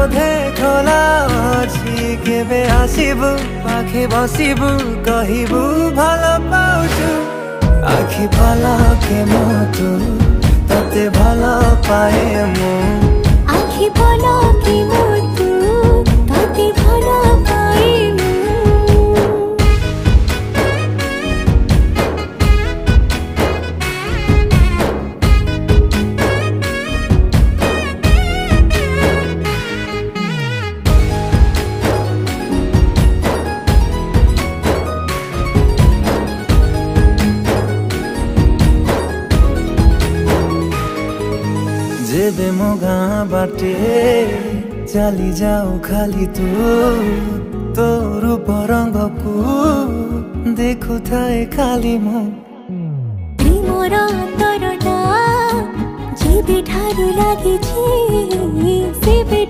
बोधे खोला अछि केबे आसिबु पाखे बसिबु कहिबु भलो पाउछु आखि पलके मोतु तते भलो पाए मु आखि पलके मोतु तते भलो पाए मु जेबे मो गाँ बाटे चली जाऊ खाली तू रूप रंग को देखु थाए खाली मो प्रेमर तरटा जेबे ठारू लागिछि सेबे